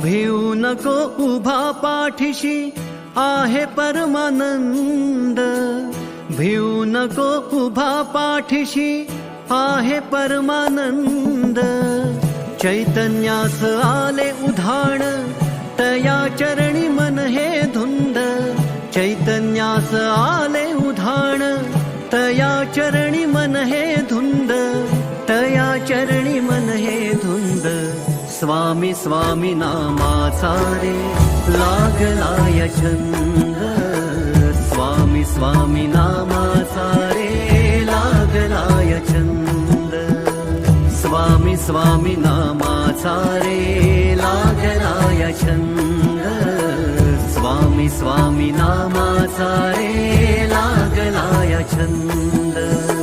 भिऊ नको उभा पाठीशी आहे परमानंद, भिऊ नको उभा पाठीशी आहे परमानंद। चैतन्यास आले उधाण तया चरणी मन हे धुंद, चैतन्यास आले उधाण तया चरणी मन हे धुंद, तया चरणी मन हे धुंद। स्वामी स्वामी नामाचा रे लागलाय छंद, स्वामी स्वामी नामाचा रे लागलाय छंद, स्वामी स्वामी नामाचा रे लागलाय छंद, स्वामी स्वामी नामाचा रे लागलाय छंद।